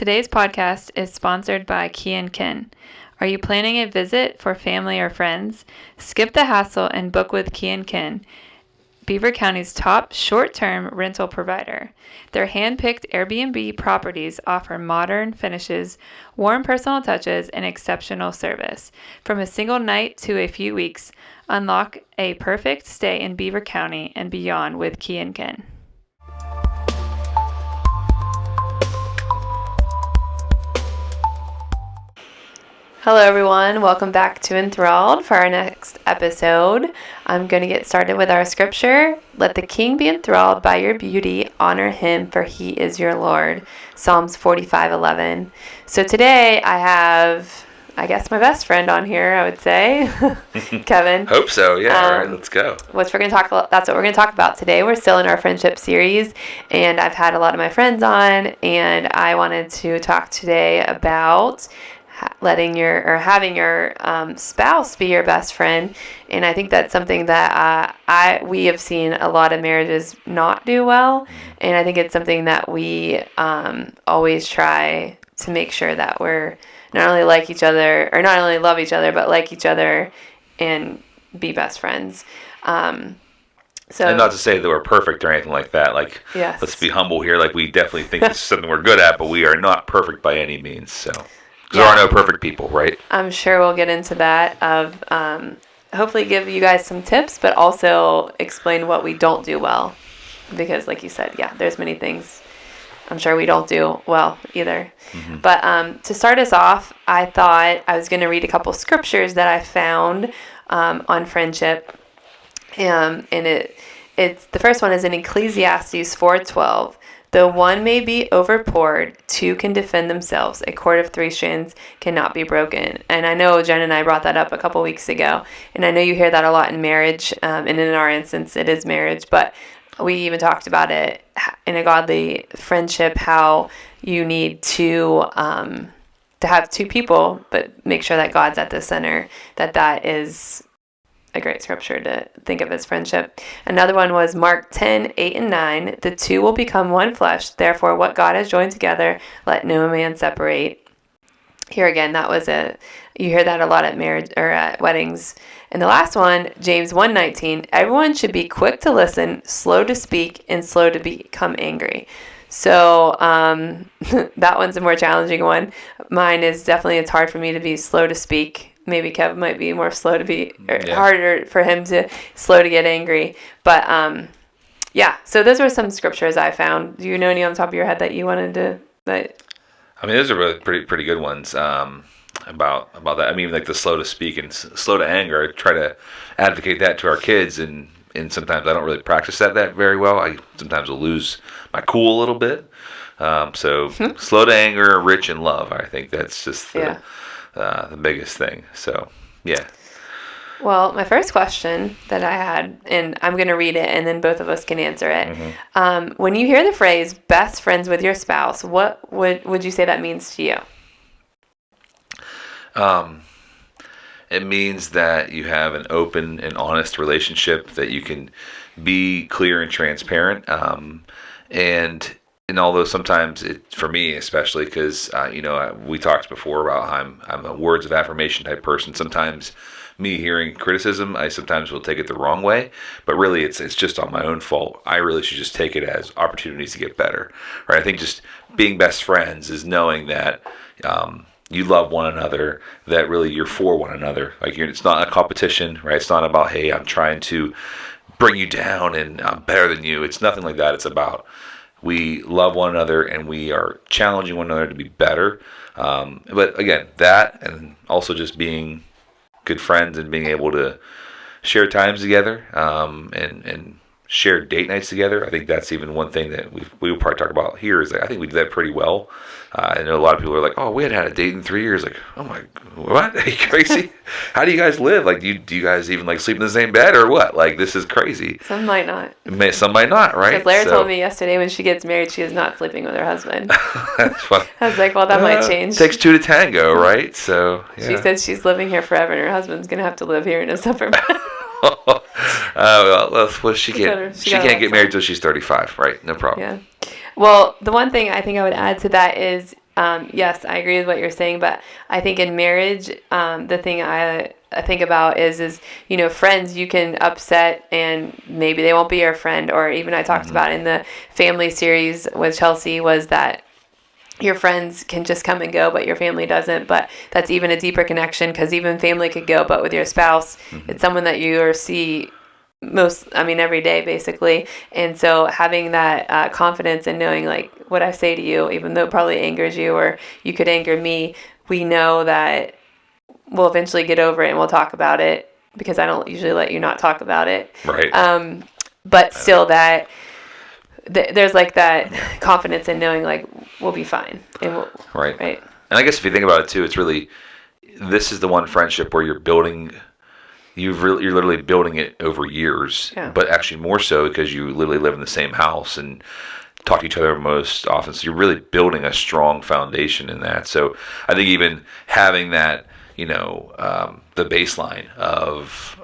Today's podcast is sponsored by Key and Kin. Are you planning a visit for family or friends? Skip the hassle and book with Key and Kin, Beaver County's top short-term rental provider. Their hand-picked Airbnb properties offer modern finishes, warm personal touches, and exceptional service. From a single night to a few weeks, unlock a perfect stay in Beaver County and beyond with Key and Kin. Hello everyone, welcome back to Enthralled for our next episode. I'm going to get started with our scripture. Let the king be enthralled by your beauty, honor him for he is your Lord. Psalms 45:11. So today I have, I guess, my best friend on here, I would say, Kevin. Hope so, yeah. All right, let's go. That's what we're going to talk about today. We're still in our friendship series, and I've had a lot of my friends on, and I wanted to talk today about having your spouse be your best friend. And I think that's something that we have seen a lot of marriages not do well, and I think it's something that we always try to make sure that we're not only love each other, but like each other and be best friends. And not to say that we're perfect or anything like that. Like, yes. Let's be humble here. Like, we definitely think this is something we're good at, but we are not perfect by any means. So, there are no perfect people, right? I'm sure we'll get into that. Hopefully, give you guys some tips, but also explain what we don't do well, because, like you said, there's many things I'm sure we don't do well either. Mm-hmm. But to start us off, I thought I was going to read a couple scriptures that I found on friendship. And it's the first one is in Ecclesiastes 4:12. Though one may be overpoured, two can defend themselves. A cord of three strands cannot be broken. And I know Jen and I brought that up a couple weeks ago. And I know you hear that a lot in marriage. And in our instance, it is marriage. But we even talked about it in a godly friendship, how you need to have two people, but make sure that God's at the center. That is a great scripture to think of as friendship. Another one was Mark 10:8-9. The two will become one flesh. Therefore, what God has joined together, let no man separate. Here again, you hear that a lot at marriage or at weddings. And the last one, James 1:19. Everyone should be quick to listen, slow to speak, and slow to become angry. So that one's a more challenging one. Mine is definitely, it's hard for me to be slow to speak. Maybe Kev might be more slow to be, harder for him to slow to get angry. But so those were some scriptures I found. Do you know any on the top of your head that you wanted to? I mean, those are really pretty good ones about that. I mean, like the slow to speak and slow to anger. I try to advocate that to our kids, and sometimes I don't really practice that very well. I sometimes will lose my cool a little bit. So slow to anger, rich in love. I think that's just the biggest thing. So, yeah. Well, my first question that I had, and I'm going to read it, and then both of us can answer it. Mm-hmm. When you hear the phrase "best friends with your spouse," what would you say that means to you? It means that you have an open and honest relationship, that you can be clear and transparent, and although sometimes for me especially, because we talked before about how I'm a words of affirmation type person. Sometimes me hearing criticism, I sometimes will take it the wrong way, but really it's just on my own fault. I really should just take it as opportunities to get better, right? I think just being best friends is knowing that you love one another, that really you're for one another. Like it's not a competition, right? It's not about, hey, I'm trying to bring you down and I'm better than you. It's nothing like that. It's about we love one another and we are challenging one another to be better. But again, that and also just being good friends and being able to share times together and share date nights together. I think that's even one thing that we will probably talk about here is that I think we do that pretty well. I know a lot of people are like, oh, we hadn't had a date in 3 years. Like, oh my, what? Are you crazy? How do you guys live? Like, do you guys even like sleep in the same bed or what? Like, this is crazy. Some might not. Some might not, right? Because Lara told me yesterday when she gets married, she is not sleeping with her husband. That's funny. I was like, well, that might change. Takes two to tango, right? So, yeah. She said she's living here forever and her husband's going to have to live here in a separate bed. Well, she can't get married till she's 35, right? No problem. Yeah. Well, the one thing I think I would add to that is Yes, I agree with what you're saying, but I think in marriage, the thing I think about is, friends you can upset and maybe they won't be your friend. Or even I talked about in the family series with Chelsea was that your friends can just come and go, but your family doesn't. But that's even a deeper connection, because even family could go, but with your spouse, it's someone that you see every day basically. And so having that confidence and knowing like what I say to you, even though it probably angers you or you could anger me, we know that we'll eventually get over it and we'll talk about it, because I don't usually let you not talk about it. Right. But still that there's like that confidence in knowing like we'll be fine. And Right. Right. And I guess if you think about it too, it's really, this is the one friendship where you're literally building it over years, but actually more so because you literally live in the same house and talk to each other most often. So you're really building a strong foundation in that. So I think even having that, the baseline of,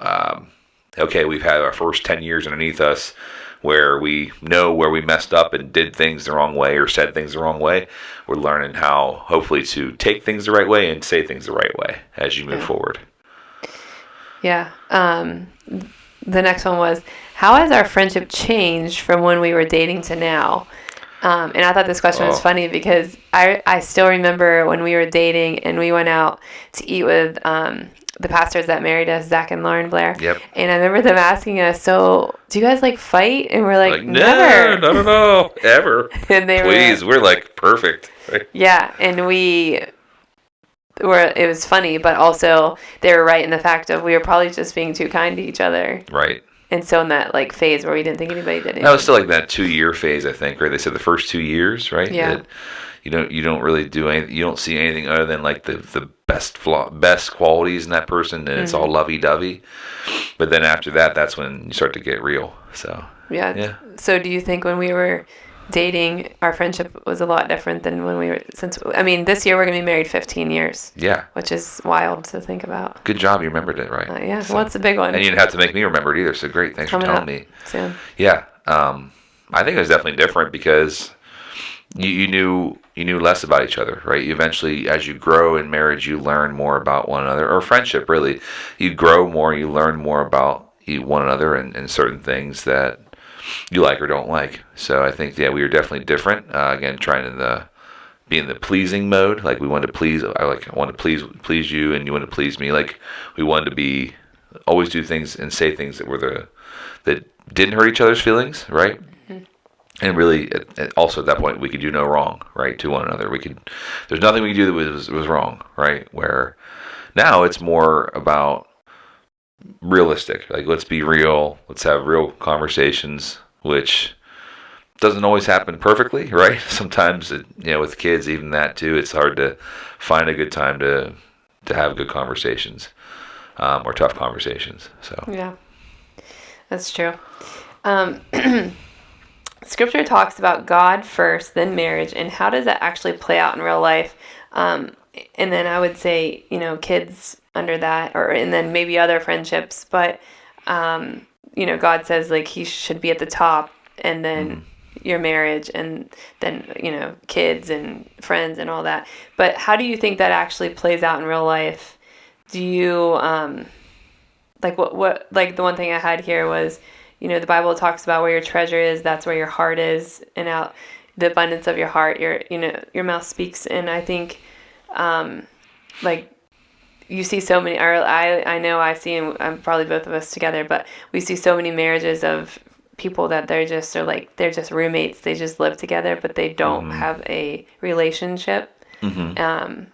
okay, we've had our first 10 years underneath us where we know where we messed up and did things the wrong way or said things the wrong way. We're learning how, hopefully, to take things the right way and say things the right way as you move forward. Yeah. The next one was, how has our friendship changed from when we were dating to now? And I thought this question was funny because I still remember when we were dating and we went out to eat with the pastors that married us, Zach and Lauren Blair. Yep. And I remember them asking us, so do you guys like fight? And we're like never. No, ever. And they we're like perfect. Right? Yeah. And it was funny, but also they were right in the fact of we were probably just being too kind to each other. Right. And so in that like phase where we didn't think anybody did anything. That was still like that 2-year phase, I think, right? They said the first 2 years, right? Yeah. That you don't really do anything. You don't see anything other than like the best qualities in that person, and it's all lovey-dovey. But then after that, that's when you start to get real. So yeah. So do you think when we were dating, our friendship was a lot different than when we were, this year we're going to be married 15 years. Yeah. Which is wild to think about. Good job. You remembered it, right? Yeah. So, well, it's a big one. And you didn't have to make me remember it either. So great. Thanks for telling me. Soon. Yeah. I think it was definitely different because you knew less about each other, right? You eventually, as you grow in marriage, you learn more about one another, or friendship, really. You grow more, you learn more about one another and certain things that you like or don't like. So I think, we were definitely different. Again, trying to be in the pleasing mode. Like we wanted to please. I wanted to please you, and you wanted to please me. Like we wanted to always do things and say things that didn't hurt each other's feelings, right? Mm-hmm. And really, also at that point, we could do no wrong, right, to one another. There's nothing we could do that was wrong, right? Where now it's more about realistic. Like, let's be real. Let's have real conversations, which doesn't always happen perfectly, right? Sometimes, with kids, even that too, it's hard to find a good time to have good conversations, or tough conversations. So yeah, that's true. Scripture talks about God first, then marriage, and how does that actually play out in real life? And then I would say, kids under that, and then maybe other friendships. But, God says like he should be at the top, and then your marriage, and then, kids and friends and all that. But how do you think that actually plays out in real life? Do you, like what, like the one thing I had here was, the Bible talks about where your treasure is, that's where your heart is, and out the abundance of your heart, your mouth speaks. And I think, like you see so many, or I know I see, and probably both of us together, but we see so many marriages of people that they're just roommates. They just live together, but they don't have a relationship. And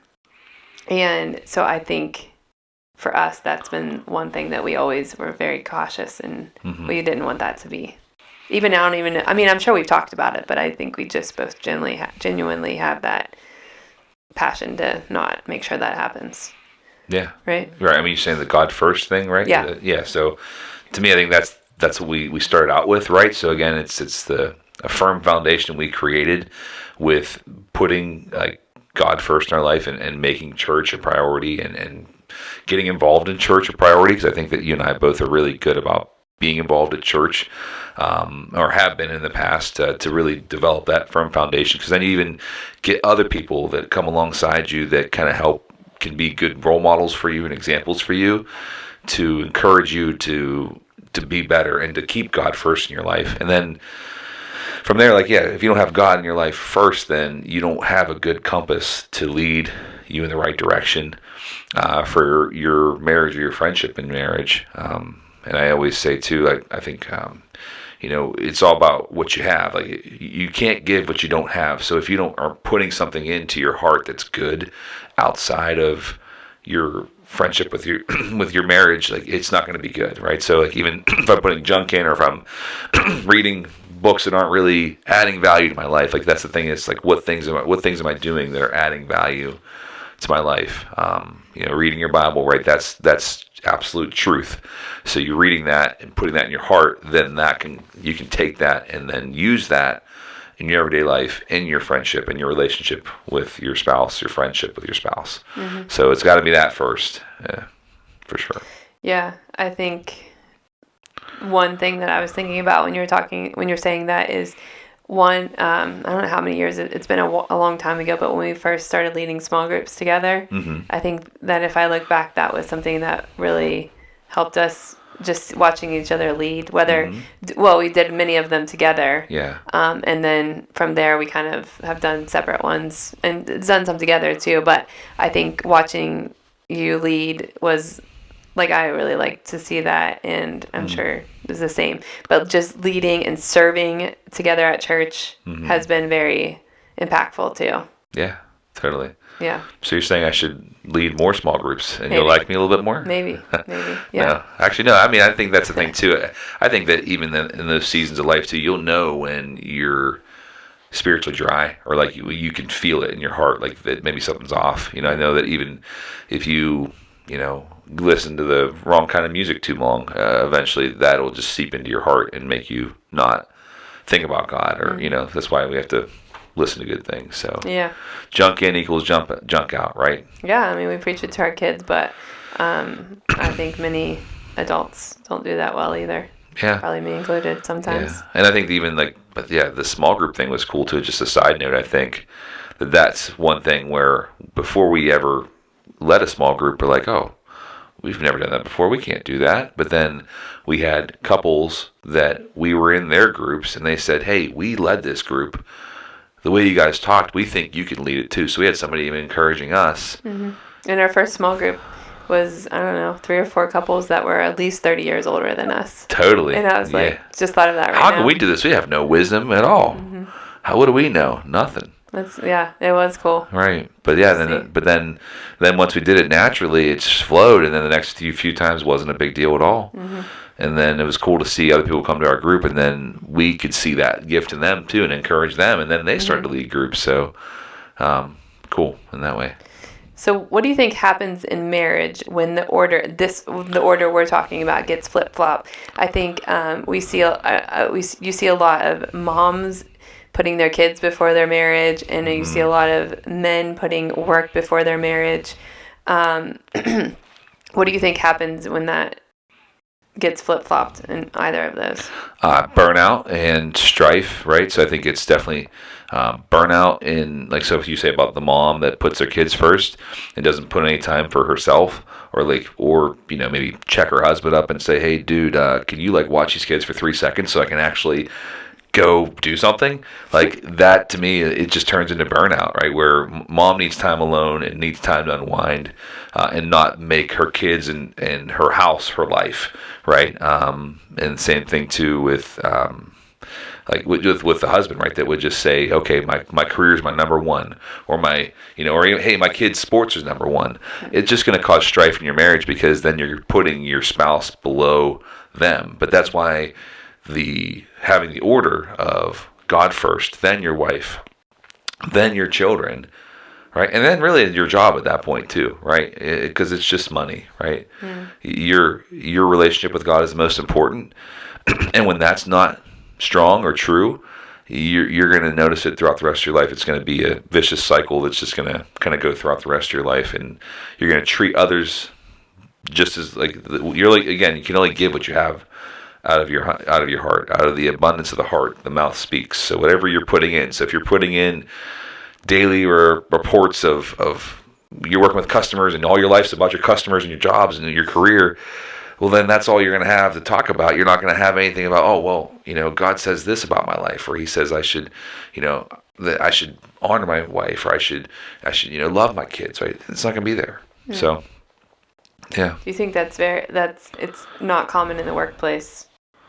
so I think for us, that's been one thing that we always were very cautious, and we didn't want that to be. Even now, I'm sure we've talked about it, but I think we just both genuinely have that passion to not make sure that happens. Yeah. Right? Right. You're saying the God first thing, right? Yeah. Yeah. So to me, I think that's what we started out with, right? So again, it's a firm foundation we created with putting like God first in our life and making church a priority and getting involved in church a priority, because I think that you and I both are really good about being involved at church. or have been in the past, to really develop that firm foundation. Because then you even get other people that come alongside you that kind of can be good role models for you and examples for you, to encourage you to be better and to keep God first in your life. And then from there, like, yeah, if you don't have God in your life first, then you don't have a good compass to lead you in the right direction for your marriage or your friendship in marriage. And I always say too, I think, it's all about what you have. Like, you can't give what you don't have. So if you are putting something into your heart that's good outside of your friendship with your marriage, like, it's not going to be good, right? So, like, even if I'm putting junk in, or if I'm reading books that aren't really adding value to my life, like, that's the thing. It's like, what things am I doing that are adding value to my life? Reading your Bible, right? That's absolute truth. So you're reading that and putting that in your heart, then you can take that and then use that in your everyday life, in your friendship, in your relationship with your spouse, your friendship with your spouse. Mm-hmm. So it's got to be that first, for sure. Yeah, I think one thing that I was thinking about when you're saying that is, one, I don't know how many years, it's been a long time ago, but when we first started leading small groups together, mm-hmm. I think that if I look back, that was something that really helped us, just watching each other lead, mm-hmm. We did many of them together. Yeah. And then from there, we kind of have done separate ones and done some together too. But I think watching you lead was, like, I really like to see that, and I'm mm-hmm. sure it's the same. But just leading and serving together at church mm-hmm. has been very impactful too. Yeah, totally. Yeah. So you're saying I should lead more small groups, and you'll like me a little bit more? Maybe. Yeah. No, actually, no. I mean, I think that's the thing too. I think that even in those seasons of life too, you'll know when you're spiritually dry, or like you can feel it in your heart, like that maybe something's off. I know that even if you listen to the wrong kind of music too long, eventually that'll just seep into your heart and make you not think about God, or mm-hmm. That's why we have to listen to good things. So yeah, junk in equals junk out, right? Yeah, I mean, we preach it to our kids, but I think many adults don't do that well either. Yeah, probably me included sometimes. Yeah. And I think even the small group thing was cool too. Just a side note, I think that's one thing where before we ever led a small group, we're like, oh, we've never done that before, we can't do that. But then we had couples that we were in their groups, and they said, hey, we led this group. The way you guys talked, we think you can lead it too. So we had somebody even encouraging us. Mm-hmm. And our first small group was, I don't know, 3 or 4 couples that were at least 30 years older than us. Totally. And I was just thought of that right now. How can we do this? We have no wisdom at all. Mm-hmm. What do we know? Nothing. It was cool. Right. But yeah, then once we did it naturally, it just flowed, and then the next few times wasn't a big deal at all. Mm-hmm. And then it was cool to see other people come to our group, and then we could see that gift in them too and encourage them, and then they started mm-hmm. to lead groups. So cool in that way. So what do you think happens in marriage when the order we're talking about gets flip-flopped? I think you see a lot of moms putting their kids before their marriage, and you see a lot of men putting work before their marriage. What do you think happens when that gets flip-flopped in either of those? Burnout and strife, right? So I think it's definitely burnout in, like, so if you say about the mom that puts her kids first and doesn't put any time for herself, or maybe check her husband up and say, hey, dude, can you watch these kids for 3 seconds so I can actually go do something? Like, that to me, it just turns into burnout, right? Where mom needs time alone and needs time to unwind, and not make her kids and her house her life, right? And same thing too with with the husband, right? That would just say, okay, my career is my number one, or hey, my kid's sports is number one. It's just going to cause strife in your marriage, because then you're putting your spouse below them. But that's why having the order of God first, then your wife, then your children, right? And then really your job at that point too, right? Because it's just money, right? Mm. Your relationship with God is the most important. And when that's not strong or true, you're going to notice it throughout the rest of your life. It's going to be a vicious cycle that's just going to kind of go throughout the rest of your life, and you're going to treat others just as again, you can only give what you have. out of your heart, out of the abundance of the heart, the mouth speaks. So whatever you're putting in. So if you're putting in daily reports of you're working with customers and all your life's about your customers and your jobs and your career, well, then that's all you're going to have to talk about. You're not going to have anything about, oh, well, God says this about my life, or he says I should, that I should honor my wife, or I should, love my kids, right? It's not going to be there. Mm. So, yeah. Do you think it's not common in the workplace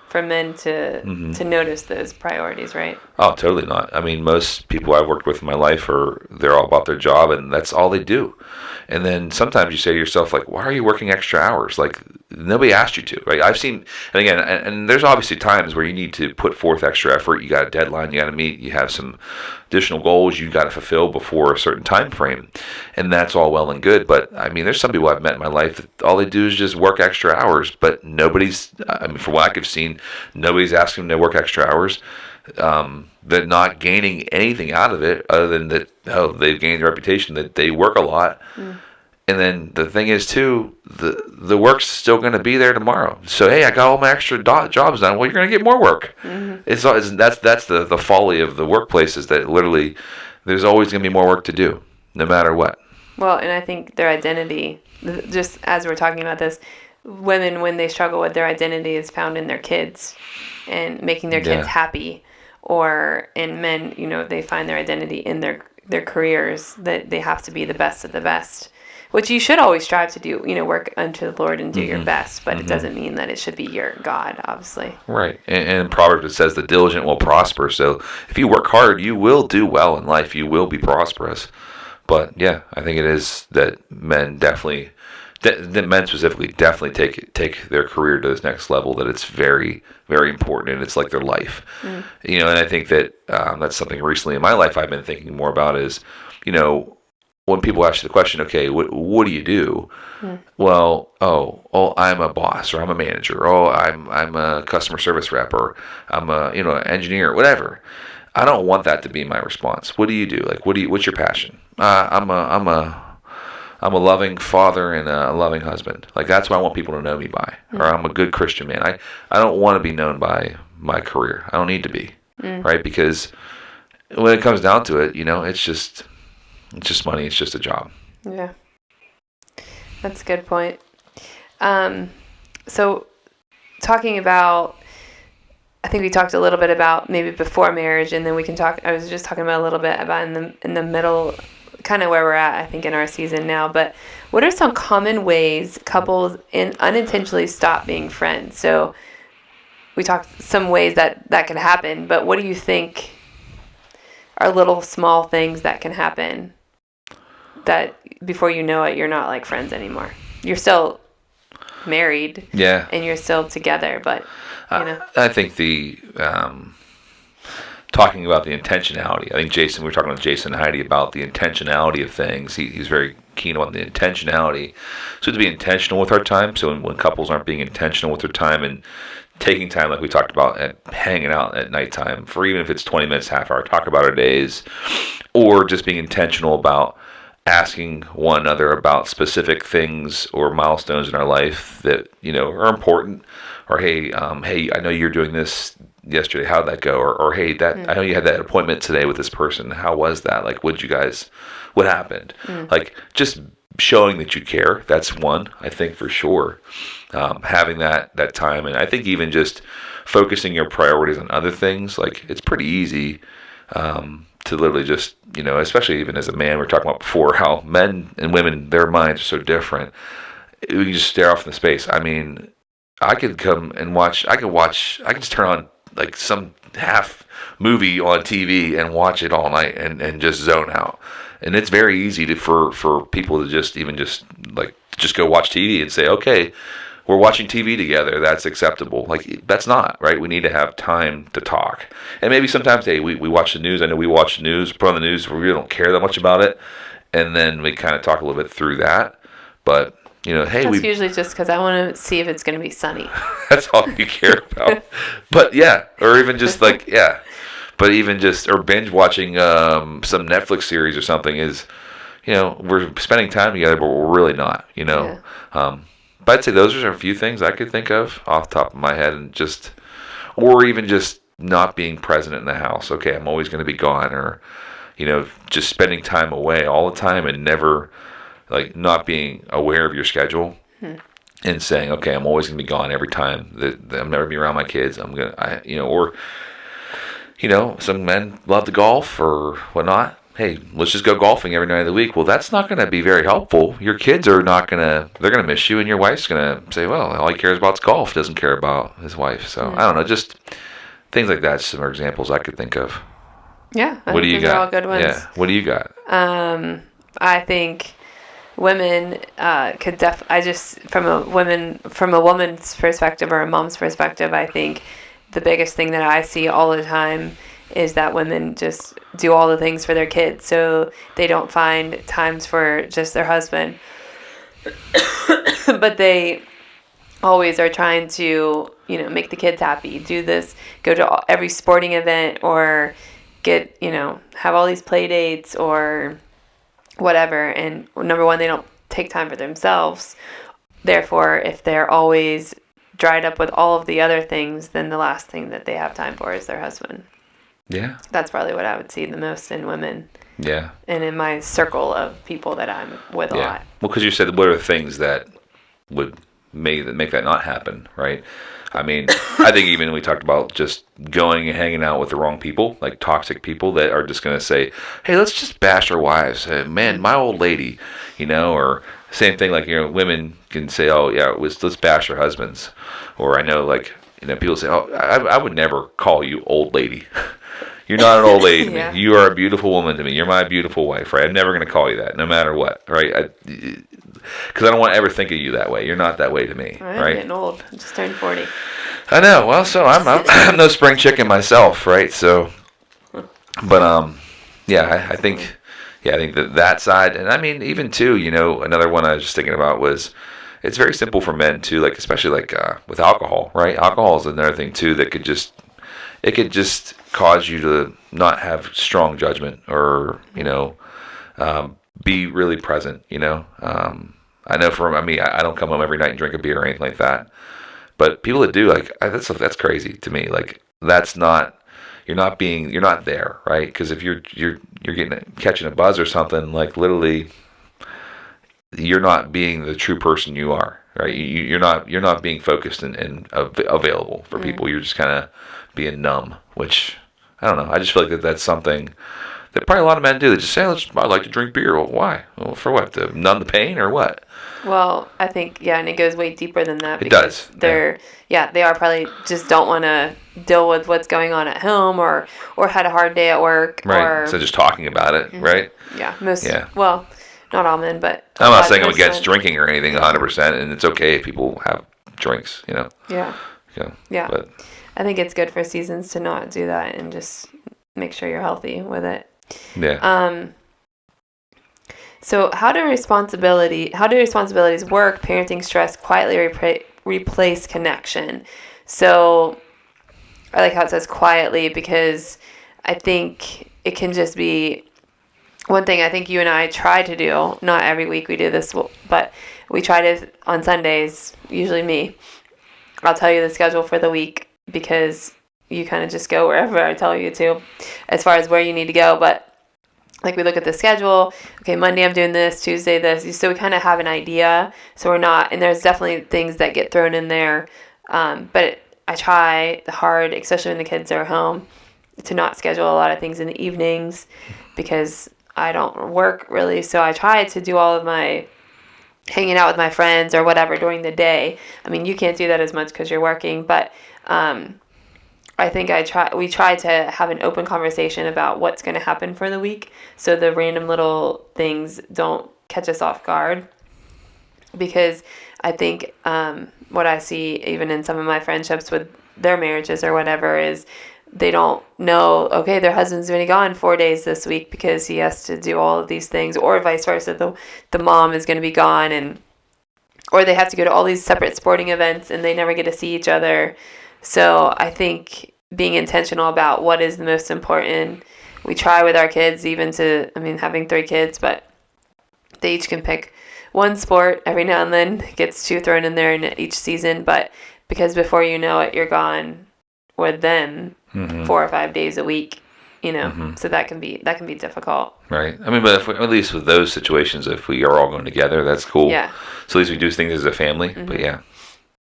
for men to notice those priorities, right? Oh, totally not. I mean, most people I've worked with in my life they're all about their job, and that's all they do. And then sometimes you say to yourself, like, why are you working extra hours? Like, nobody asked you to, right? I've seen, and again, and there's obviously times where you need to put forth extra effort. You got a deadline you got to meet. You have some additional goals you got to fulfill before a certain time frame. And that's all well and good. But, I mean, there's some people I've met in my life that all they do is just work extra hours. But from what I've seen, nobody's asking them to work extra hours. They're not gaining anything out of it other than that, they've gained a reputation that they work a lot. Mm. And then the thing is, too, the work's still going to be there tomorrow. So, hey, I got all my extra jobs done. Well, you're going to get more work. Mm-hmm. That's the folly of the workplace, is that literally there's always going to be more work to do, no matter what. Well, and I think their identity, just as we're talking about this, women, when they struggle with their identity, is found in their kids and making their kids happy. Or in men, they find their identity in their careers, that they have to be the best of the best, which you should always strive to do, work unto the Lord and do your best, but it doesn't mean that it should be your God, obviously. Right. And in Proverbs it says the diligent will prosper. So if you work hard, you will do well in life. You will be prosperous. But yeah, I think it is that men definitely, that men specifically definitely take their career to this next level, that it's very, very important, and it's like their life. Mm. And I think that that's something recently in my life I've been thinking more about is, when people ask you the question, okay, what do you do? Mm. Well, I'm a boss, or I'm a manager, or I'm a customer service rep, or I'm a an engineer, whatever. I don't want that to be my response. What do you do? Like, what's your passion? I'm a loving father and a loving husband. Like, that's what I want people to know me by. Mm. Or I'm a good Christian man. I don't want to be known by my career. I don't need to be, right? Because when it comes down to it, it's just money. It's just a job. Yeah, that's a good point. So talking about, I think we talked a little bit about maybe before marriage, and then we can talk. I was just talking about a little bit about in the middle, kind of where we're at, I think, in our season now. But what are some common ways couples unintentionally stop being friends? So we talked some ways that can happen, but what do you think are little small things that can happen that before you know it, you're not like friends anymore? You're still married, and you're still together, but I think the talking about the intentionality. I think we were talking with Jason and Heidi about the intentionality of things. He's very keen on the intentionality. So to be intentional with our time. So when couples aren't being intentional with their time and taking time, like we talked about, at hanging out at nighttime for, even if it's 20 minutes, half hour, talk about our days, or just being intentional about asking one another about specific things or milestones in our life that are important. Or hey, I know you're doing this yesterday. How'd that go? Or hey, I know you had that appointment today with this person. How was that? Like, what happened? Like, just showing that you care. That's one, I think, for sure. Having that time, and I think even just focusing your priorities on other things. Like, it's pretty easy to literally just, especially even as a man, we were talking about before how men and women, their minds are so different. We can just stare off into space. I mean, I could come and watch. I could just turn on like some half movie on TV and watch it all night and just zone out. And it's very easy for people to just go watch TV and say, okay, we're watching TV together. That's acceptable. Like, that's not, right? We need to have time to talk. And maybe sometimes, hey, we watch the news. I know we watch the news, put on the news. We really don't care that much about it. And then we kind of talk a little bit through that. But hey, that's usually just because I want to see if it's going to be sunny. That's all you care about. But yeah, or even just but even just, or binge watching some Netflix series or something is, we're spending time together, but we're really not, But I'd say those are a few things I could think of off the top of my head, and or even just not being present in the house. Okay, I'm always going to be gone, or just spending time away all the time and never like not being aware of your schedule and saying, okay, I'm always going to be gone every time that I'm never be around my kids. Or some men love to golf or whatnot. Hey, let's just go golfing every night of the week. Well, that's not going to be very helpful. Your kids are not going to, they're going to miss you, and your wife's going to say, well, all he cares about is golf, doesn't care about his wife. So, I don't know, just things like that, some examples I could think of. Yeah, What do you got? Those are all good ones. Yeah, what do you got? I think women from a woman's perspective or a mom's perspective, I think the biggest thing that I see all the time is that women just do all the things for their kids, so they don't find times for just their husband. But they always are trying to, make the kids happy, do this, go to every sporting event, or get, have all these play dates or whatever. And number one, they don't take time for themselves. Therefore, if they're always dried up with all of the other things, then the last thing that they have time for is their husband. Yeah. That's probably what I would see the most in women. Yeah. And in my circle of people that I'm with a lot. Well, because you said what are the things that would make that not happen, right? I mean, I think even we talked about just going and hanging out with the wrong people, like toxic people that are just going to say, hey, let's just bash our wives. Man, my old lady, or same thing, like, women can say, oh, yeah, let's bash our husbands. Or I know, like, people say, oh, I would never call you old lady. You're not an old lady to me. You are a beautiful woman to me. You're my beautiful wife, right? I'm never going to call you that, no matter what, right? Because I don't want to ever think of you that way. You're not that way to me, right? I'm getting old. I just turned 40. I know. Well, so I'm no spring chicken myself, right? So, but yeah, I think that side, and I mean, even too, another one I was just thinking about was, it's very simple for men too, like especially like with alcohol, right? Alcohol is another thing too that could just cause you to not have strong judgment or be really present. I know for me, I don't come home every night and drink a beer or anything like that. But people that do, like, that's crazy to me. Like, that's not, you're not there, right? Because if you're catching a buzz or something, like, literally, you're not being the true person you are, right? You're not being focused and available for people. You're just kind of being numb, which, I don't know. I just feel like that's something that probably a lot of men do. They just say, I'd like to drink beer. Well, why? Well, for what? To numb the pain or what? Well, I think, and it goes way deeper than that. It does. They are probably just don't want to deal with what's going on at home or had a hard day at work. Right. So just talking about it, right? Yeah. Well, not all men, but. I'm not saying I'm against drinking or anything 100%, and it's okay if people have drinks, Yeah. Yeah. But I think it's good for seasons to not do that and just make sure you're healthy with it. Yeah. So how do responsibilities work? Parenting stress quietly replace connection. So I like how it says quietly, because I think it can just be one thing. I think you and I try to do, not every week we do this, but we try to on Sundays, usually me, I'll tell you the schedule for the week, because you kind of just go wherever I tell you to as far as where you need to go. But like, we look at the schedule. Okay, Monday I'm doing this, Tuesday this. So we kind of have an idea. So we're not, and there's definitely things that get thrown in there. But I try hard, especially when the kids are home, to not schedule a lot of things in the evenings, because I don't work really. So I try to do all of my hanging out with my friends or whatever during the day. I mean, you can't do that as much because you're working, but I think we try to have an open conversation about what's going to happen for the week, so the random little things don't catch us off guard. Because I think what I see even in some of my friendships with their marriages or whatever is they don't know, okay, their husband's going to be gone 4 days this week because he has to do all of these things, or vice versa, the mom is going to be gone, or they have to go to all these separate sporting events and they never get to see each other. So I think being intentional about what is the most important. We try with our kids, having 3 kids, but they each can pick one sport every now and then gets two thrown in there in each season, but because before you know it, you're gone with them 4 or 5 days a week, so that can be difficult. Right. I mean, but at least with those situations, if we are all going together, that's cool. Yeah. So at least we do things as a family. But yeah.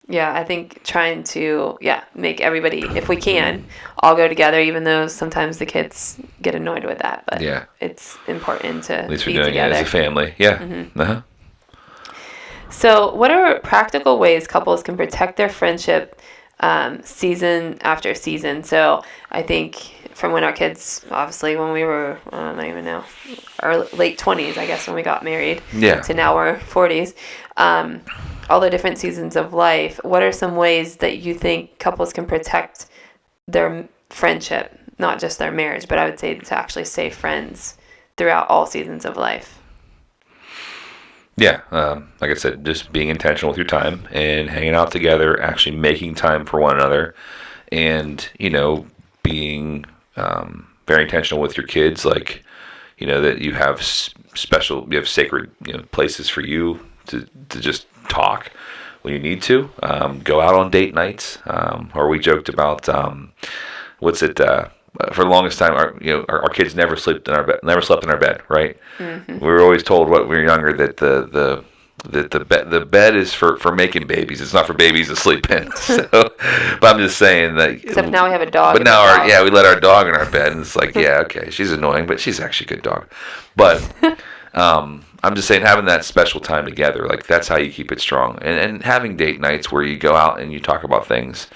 Yeah, I think trying to make everybody, if we can, all go together, even though sometimes the kids get annoyed with that. But it's important to at least be we're doing together it as a family. Yeah. So what are practical ways couples can protect their friendship season after season? So I think from when our kids, obviously when we were, I don't even know, our late 20s, I guess, when we got married, to now we're 40s, all the different seasons of life, what are some ways that you think couples can protect their friendship, not just their marriage, but I would say to actually stay friends throughout all seasons of life? Yeah, like I said, just being intentional with your time and hanging out together, actually making time for one another, and being very intentional with your kids, like that you have sacred places for you to just talk when you need to. Go out on date nights, or we joked about for the longest time, our kids never slept in our bed, right? Mm-hmm. We were always told when we were younger that the bed is for making babies. It's not for babies to sleep in. So, but I'm just saying that. Except now we have a dog. But now we let our dog in our bed, and it's like, okay, she's annoying, but she's actually a good dog. But I'm just saying, having that special time together, like that's how you keep it strong, and having date nights where you go out and you talk about things.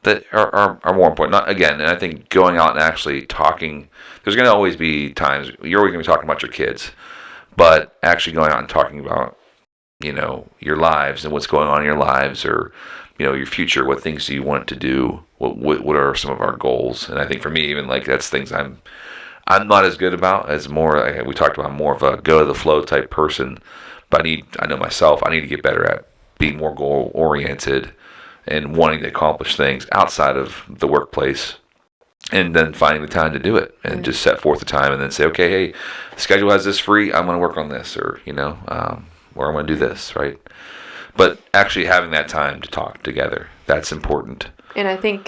That are more important. Not again, and I think going out and actually talking. There's going to always be times you're always going to be talking about your kids, but actually going out and talking about, your lives and what's going on in your lives, or your future. What things do you want to do? What are some of our goals? And I think for me, even like that's things I'm not as good about. As more we talked about, more of a go with the flow type person. But I know myself. I need to get better at being more goal oriented and wanting to accomplish things outside of the workplace, and then finding the time to do it, and just set forth the time, and then say, okay, hey, the schedule has this free, I'm going to work on this, or or I'm going to do this, right? But actually having that time to talk together, that's important. And I think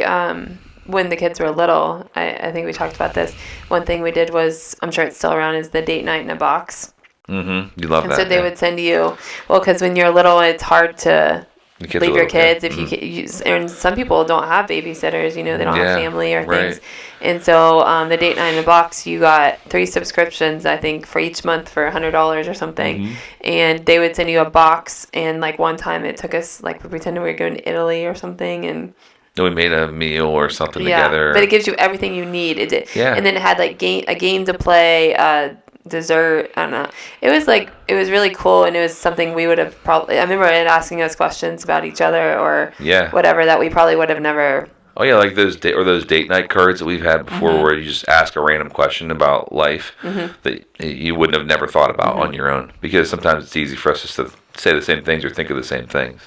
when the kids were little, I think we talked about this. One thing we did was, I'm sure it's still around, is the date night in a box. Mm-hmm. You love that. And so they would send you, because when you're little, it's hard to leave your kids if you use, and some people don't have babysitters, they don't have family or things. And so the date night in a box, you got 3 subscriptions, I think, for each month for $100 or something. And they would send you a box, and like one time it took us, like, we pretended we were going to Italy or something, and we made a meal or something together. But it gives you everything you need. And then it had like a game to play, dessert. I don't know. It was really cool, and it was something we would have probably. I remember it asking us questions about each other or whatever that we probably would have never. Oh yeah, like those date night cards that we've had before, where you just ask a random question about life that you wouldn't have never thought about on your own, because sometimes it's easy for us just to say the same things or think of the same things.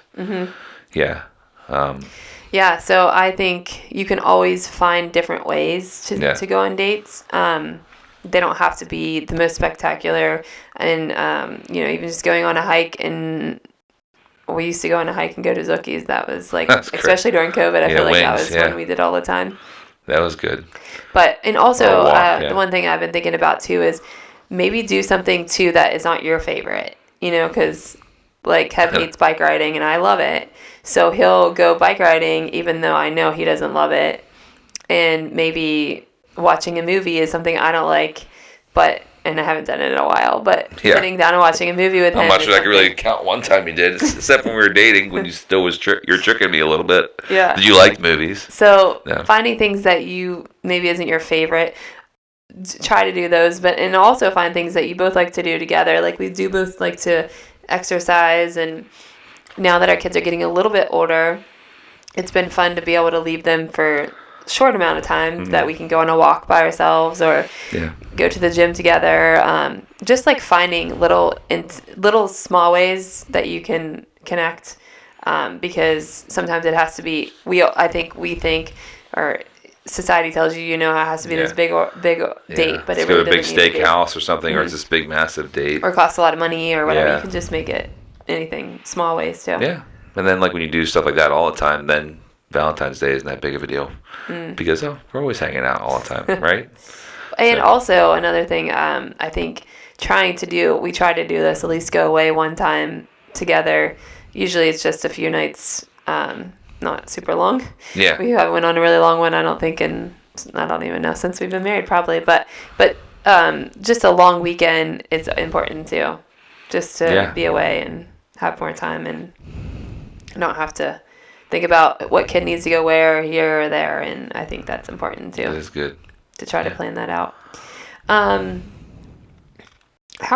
Yeah. Yeah, so I think you can always find different ways to go on dates. They don't have to be the most spectacular, and even just going on a hike. And we used to go on a hike and go to Zookie's. That was like, especially during COVID, I feel like that was one we did all the time. That was good. And also the one thing I've been thinking about too is maybe do something too that is not your favorite. Because like Kev hates bike riding and I love it, so he'll go bike riding even though I know he doesn't love it. And maybe watching a movie is something I don't like, and I haven't done it in a while, but sitting down and watching a movie with him. I'm not sure I can really count one time you did, except when we were dating, when you still you're tricking me a little bit. Yeah. Did you like movies? So finding things that you maybe isn't your favorite, try to do those, and also find things that you both like to do together. Like we do both like to exercise, and now that our kids are getting a little bit older, it's been fun to be able to leave them for short amount of time that we can go on a walk by ourselves or go to the gym together. Just like finding little small ways that you can connect, because sometimes it has to be. We think, or society tells you, it has to be this big date, but Let's it go really to a big doesn't need to be. steakhouse or something, or it's this big massive date. Or it costs a lot of money or whatever. Yeah. You can just make it anything, small ways too. Yeah. And then like when you do stuff like that all the time, then Valentine's Day isn't that big of a deal. Because we're always hanging out all the time, right? And also another thing, I think we try to do this, at least go away one time together. Usually it's just a few nights, not super long. Yeah. We went on a really long one, I don't even know, since we've been married probably, but just a long weekend is important too, just to be away and have more time and not have to think about what kid needs to go where, here or there, and I think that's important too. That is good. To try to plan that out. How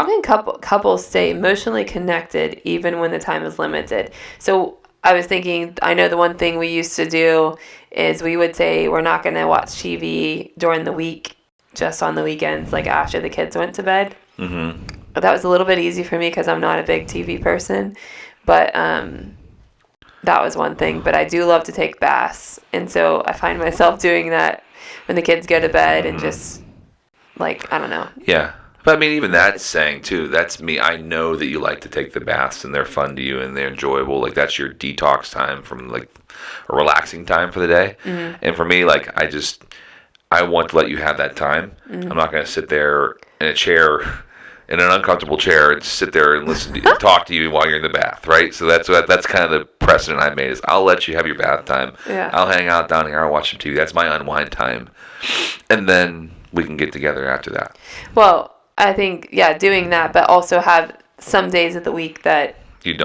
can couples stay emotionally connected even when the time is limited? So I was thinking, I know the one thing we used to do is we would say we're not going to watch TV during the week, just on the weekends, like after the kids went to bed. Mm-hmm. That was a little bit easy for me because I'm not a big TV person, but that was one thing. But I do love to take baths, and so I find myself doing that when the kids go to bed and just, like, I don't know. Yeah. But I mean, even that's saying too, that's me. I know that you like to take the baths and they're fun to you and they're enjoyable. Like that's your detox time from like a relaxing time for the day. Mm-hmm. And for me, like I want to let you have that time. Mm-hmm. I'm not going to sit there in a chair, in an uncomfortable chair, and sit there and listen to you, talk to you while you're in the bath, right? So that's kind of the precedent I made is I'll let you have your bath time. Yeah. I'll hang out down here. I'll watch some TV. That's my unwind time. And then we can get together after that. Well, I think, doing that, but also have some days of the week that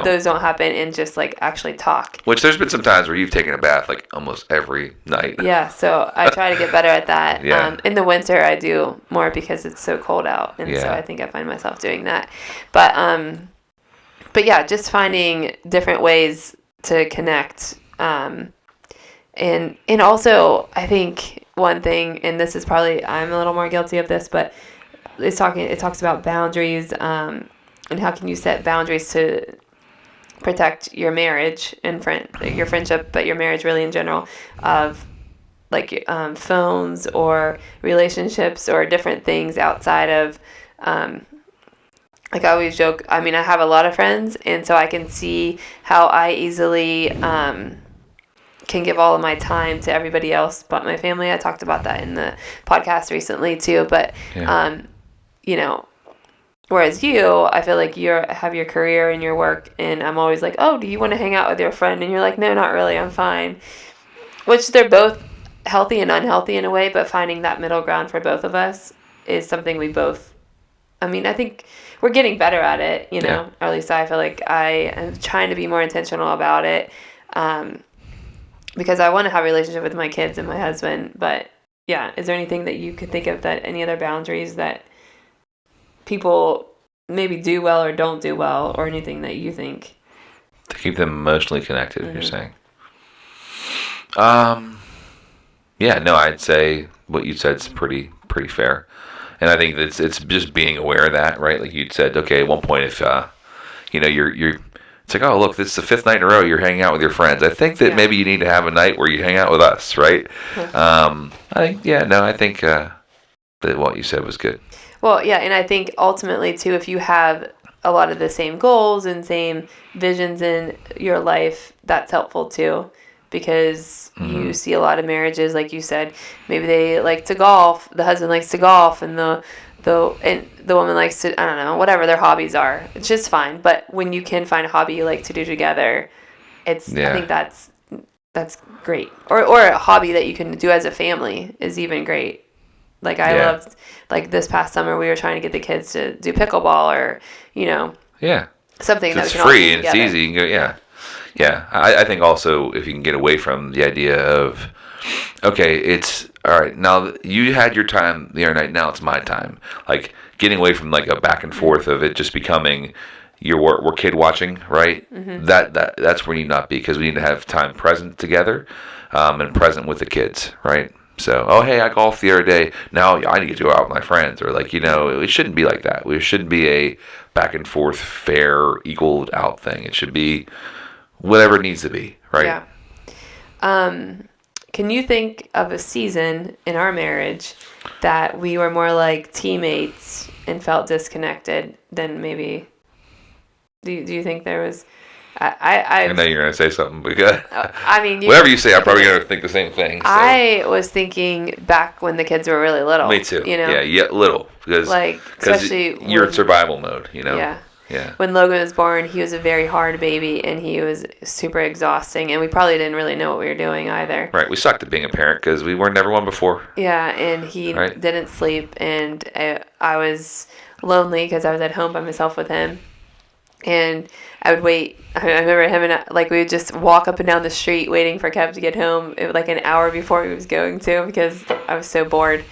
those don't happen and just like actually talk. Which there's been some times where you've taken a bath like almost every night. Yeah, so I try to get better at that. Yeah. In the winter, I do more because it's so cold out, and so I think I find myself doing that. But yeah, just finding different ways to connect. And also, I think one thing, and this is probably I'm a little more guilty of this, but it talks about boundaries, and how can you set boundaries to protect your marriage and your friendship, but your marriage really in general, of like phones or relationships or different things outside of like I always joke, I mean, I have a lot of friends, and so I can see how I easily can give all of my time to everybody else but my family. I talked about that in the podcast recently too, but whereas I feel like you have your career and your work, and I'm always like, oh, do you want to hang out with your friend? And you're like, no, not really, I'm fine. Which they're both healthy and unhealthy in a way, but finding that middle ground for both of us is something we both, I think we're getting better at it, or at least I feel like I am trying to be more intentional about it, because I want to have a relationship with my kids and my husband. But is there anything that you could think of, that any other boundaries that people maybe do well or don't do well, or anything that you think to keep them emotionally connected? Mm-hmm. You're saying, I'd say what you said is pretty fair, and I think it's just being aware of that, right? Like you'd said, okay, at one point, if you're it's like, oh, look, this is the fifth night in a row you're hanging out with your friends. I think that maybe you need to have a night where you hang out with us, right? I think that what you said was good. Well, yeah, and I think ultimately, too, if you have a lot of the same goals and same visions in your life, that's helpful, too, because you see a lot of marriages, like you said, maybe they like to golf, the husband likes to golf, and the woman likes to, I don't know, whatever their hobbies are. It's just fine. But when you can find a hobby you like to do together, I think that's great. Or a hobby that you can do as a family is even great. Like I loved, like this past summer we were trying to get the kids to do pickleball, or something that's free and it's easy. You can go, I think also if you can get away from the idea of, okay, it's all right, now you had your time the other night, now it's my time. Like getting away from like a back and forth of it just becoming we're kid watching, right? Mm-hmm. That's where you need not be, because we need to have time present together, and present with the kids, right? So, oh, hey, I golfed the other day. Now I need to go out with my friends. Or like, it shouldn't be like that. It shouldn't be a back and forth, fair, equaled out thing. It should be whatever it needs to be, right? Yeah. can you think of a season in our marriage that we were more like teammates and felt disconnected than maybe? Do you think there was? I know you're gonna say something, but good. I mean, whatever you say, I'm probably gonna think the same thing. So. I was thinking back when the kids were really little. Me too. You know? Yeah, little because especially you're in survival mode. You know. Yeah. When Logan was born, he was a very hard baby, and he was super exhausting, and we probably didn't really know what we were doing either. Right. We sucked at being a parent because we weren't never one before. Yeah, and he didn't sleep, and I was lonely because I was at home by myself with him. And I would wait. I remember him and I, we would just walk up and down the street waiting for Kev to get home an hour before he was going to, because I was so bored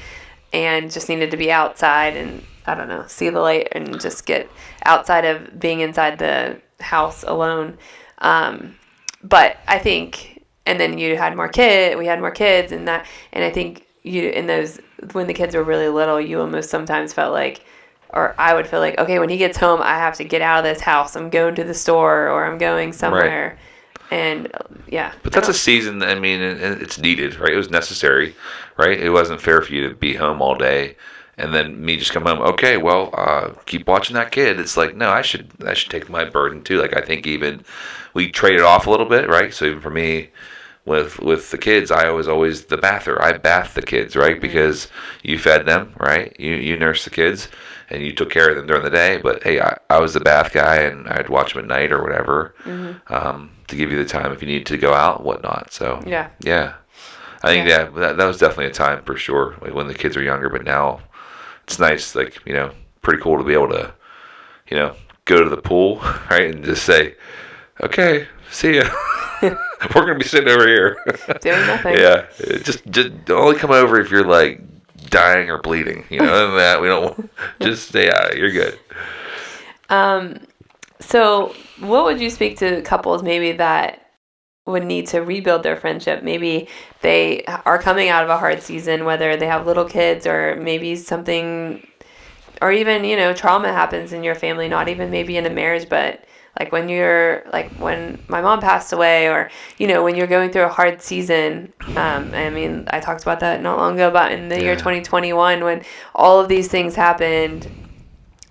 and just needed to be outside and, I don't know, see the light and just get outside of being inside the house alone. But I think, and then we had more kids and I think when the kids were really little, you almost sometimes felt like, or I would feel like, okay, when he gets home, I have to get out of this house. I'm going to the store or I'm going somewhere. Right. And yeah. But that's a season, I mean, it's needed, right? It was necessary, right? It wasn't fair for you to be home all day and then me just come home, okay, well, keep watching that kid. It's like, no, I should take my burden too. Like, I think even we traded off a little bit, right? So even for me, with the kids, I was always the bather. I bathed the kids, right? Because you fed them, right? You nursed the kids. And you took care of them during the day, but hey, I was the bath guy, and I'd watch them at night or whatever, to give you the time if you needed to go out and whatnot. So yeah, I think that was definitely a time for sure, like when the kids were younger. But now it's nice, like, you know, pretty cool to be able to, you know, go to the pool, right, and just say, okay, see ya. We're gonna be sitting over here doing nothing. Yeah, just only come over if you're like dying or bleeding, you know. And that we don't just stay out. You're good. So what would you speak to couples maybe that would need to rebuild their friendship? Maybe they are coming out of a hard season, whether they have little kids or maybe something, or even, you know, trauma happens in your family, not even maybe in a marriage, but like when my mom passed away, or, you know, when you're going through a hard season. I mean, I talked about that not long ago, about in the year 2021, when all of these things happened.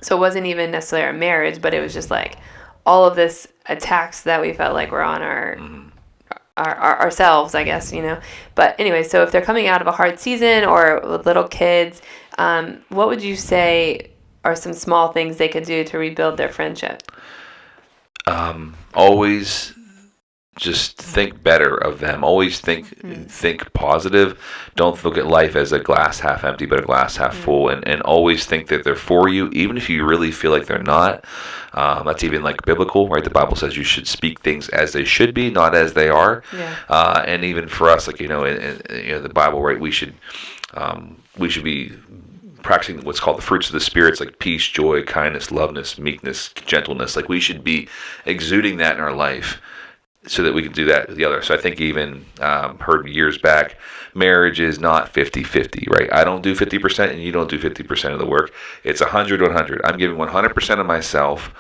So it wasn't even necessarily a marriage, but it was just like all of this attacks that we felt like were on ourselves, I guess, you know. But anyway, so if they're coming out of a hard season or with little kids, what would you say are some small things they could do to rebuild their friendship? Always just think better of them. Always think positive. Don't look at life as a glass half empty, but a glass half full. And always think that they're for you, even if you really feel like they're not. That's even like biblical, right? The Bible says you should speak things as they should be, not as they are. Yeah. And even for us, like, you know, in the Bible, right? We should be practicing what's called the fruits of the spirits, like peace, joy, kindness, loveness, meekness, gentleness. Like, we should be exuding that in our life so that we can do that with the other. So I think even heard years back, marriage is not 50-50, right? I don't do 50% and you don't do 50% of the work. It's 100-100. I'm giving 100% of myself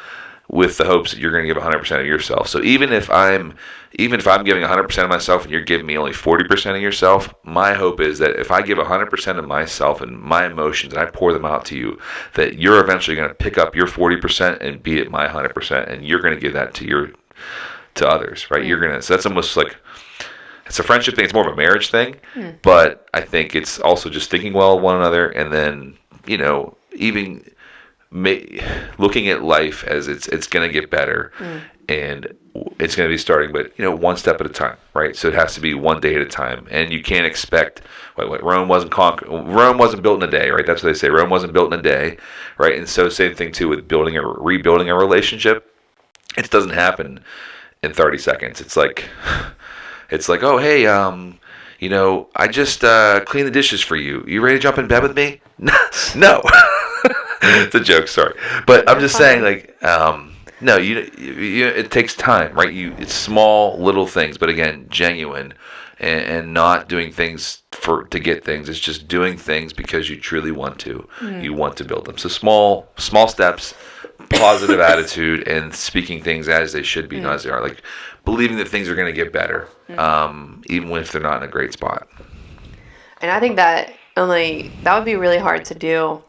with the hopes that you're going to give 100% of yourself. So even if I'm giving 100% of myself and you're giving me only 40% of yourself, my hope is that if I give 100% of myself and my emotions and I pour them out to you, that you're eventually going to pick up your 40% and be at my 100%, and you're going to give that to others, right? You're gonna. So that's almost like, it's a friendship thing. It's more of a marriage thing, but I think it's also just thinking well of one another, and then, you know, even looking at life as it's gonna get better, and it's gonna be starting, but, you know, one step at a time, right? So it has to be one day at a time, and you can't expect. Rome wasn't built in a day, right? That's what they say. Rome wasn't built in a day, right? And so same thing too with rebuilding a relationship. It doesn't happen in 30 seconds. It's like, oh, hey, you know, I just cleaned the dishes for you. You ready to jump in bed with me? No. It's a joke, sorry. But I'm just saying, like, no, it takes time, right? It's small, little things, but again, genuine, and not doing things to get things. It's just doing things because you truly want to. You want to build them. So small steps, positive attitude and speaking things as they should be, not as they are. Like believing that things are going to get better, even if they're not in a great spot. And I think that would be really hard to do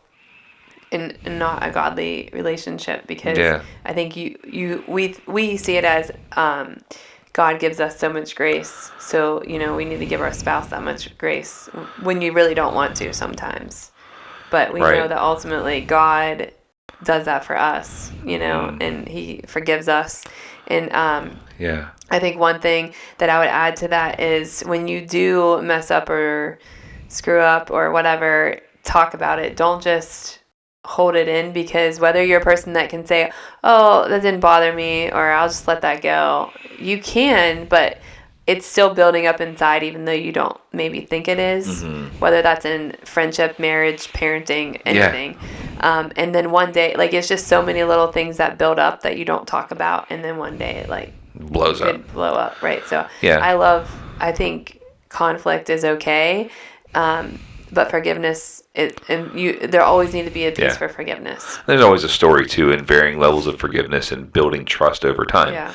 in not a godly relationship, because I think we see it as God gives us so much grace, so we need to give our spouse that much grace when you really don't want to sometimes, but we know that ultimately God does that for us, and He forgives us. And I think one thing that I would add to that is when you do mess up or screw up or whatever, talk about it. Don't just hold it in, because whether you're a person that can say, oh, that didn't bother me, or I'll just let that go, you can, but it's still building up inside, even though you don't maybe think it is, whether that's in friendship, marriage, parenting, anything. And then one day, like, it's just so many little things that build up that you don't talk about, and then one day it like blows up. Blow up, right? So I think conflict is okay, but forgiveness, there always need to be a piece for forgiveness. There's always a story too, in varying levels of forgiveness and building trust over time. Yeah.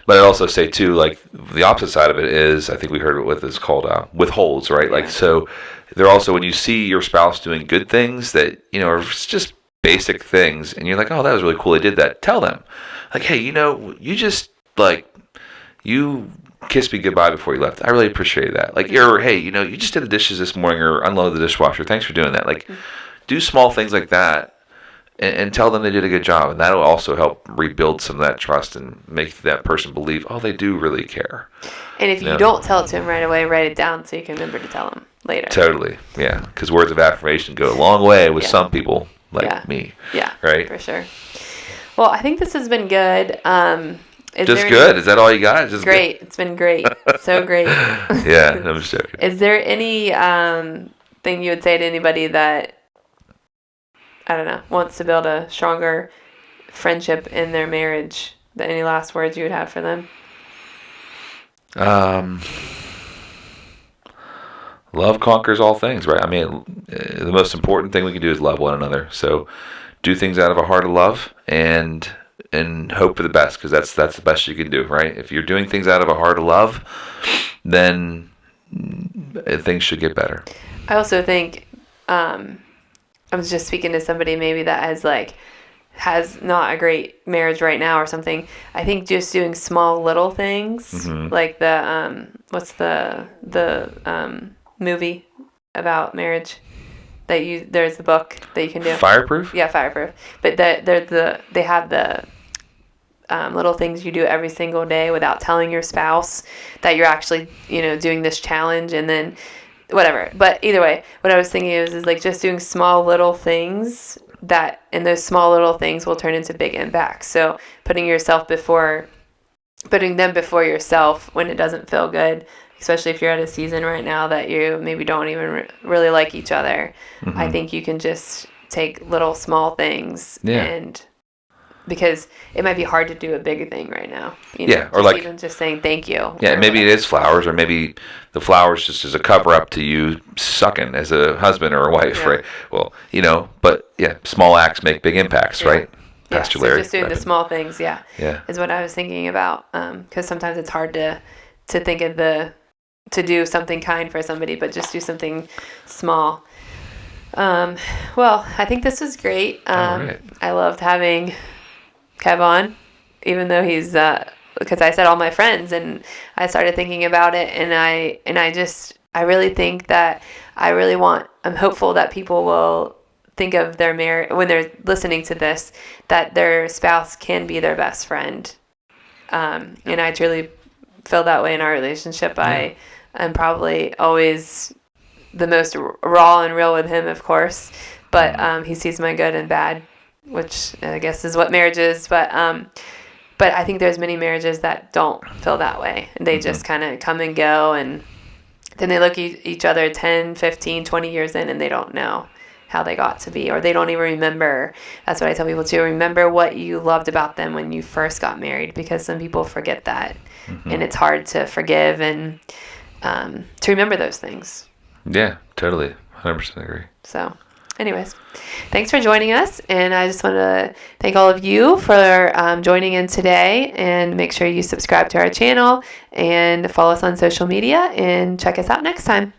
But I'd also say too, like the opposite side of it is, I think we heard it with, is called withholds, right? Yeah. Like, so they're also, when you see your spouse doing good things that, are just basic things, and you're like, oh, that was really cool, they did that. Tell them, like, hey, you just, like, you kissed me goodbye before you left. I really appreciate that. Like, hey, you just did the dishes this morning or unloaded the dishwasher. Thanks for doing that. Like, do small things like that. And tell them they did a good job, and that'll also help rebuild some of that trust and make that person believe, oh, they do really care. And if you don't tell it to them right away, write it down so you can remember to tell them later. Totally, yeah. Because words of affirmation go a long way with some people like me. Yeah, right? For sure. Well, I think this has been good. Just good? Is that all you got? Just great. Good? It's been great. So great. Yeah, I'm just joking. Is there any thing you would say to anybody that, I don't know, wants to build a stronger friendship in their marriage? Any last words you would have for them? Love conquers all things, right? I mean, the most important thing we can do is love one another. So do things out of a heart of love and hope for the best, because that's the best you can do, right? If you're doing things out of a heart of love, then things should get better. I also think, I was just speaking to somebody maybe that has not a great marriage right now or something. I think just doing small little things, like the what's the movie about marriage that there's the book that you can do. Fireproof? Yeah, Fireproof. But they have the little things you do every single day without telling your spouse that you're actually doing this challenge, and then whatever. But either way, what I was thinking is like just doing small little things and those small little things will turn into big impacts. So putting them before yourself when it doesn't feel good, especially if you're at a season right now that you maybe don't even really like each other. I think you can just take little small things and because it might be hard to do a big thing right now. Or like even just saying thank you. Yeah, maybe it is flowers, or maybe the flowers just is a cover up to you sucking as a husband or a wife, right? Well, but small acts make big impacts, right? Pastor Larry. So just doing the small things, is what I was thinking about. Because sometimes it's hard to think of to do something kind for somebody, but just do something small. Well, I think this was great. Right. I loved having Kev on, even though he's because I said all my friends, and I started thinking about it, and I really think that I'm hopeful that people will think of their marriage when they're listening to this, that their spouse can be their best friend, and I truly feel that way in our relationship. I am probably always the most raw and real with him, of course, but he sees my good and bad, which I guess is what marriage is. But I think there's many marriages that don't feel that way. They just kind of come and go, and then they look at each other 10, 15, 20 years in, and they don't know how they got to be, or they don't even remember. That's what I tell people too. Remember what you loved about them when you first got married, because some people forget that, and it's hard to forgive and to remember those things. Yeah, totally. 100% agree. So, anyways, thanks for joining us. And I just want to thank all of you for joining in today. And make sure you subscribe to our channel and follow us on social media and check us out next time.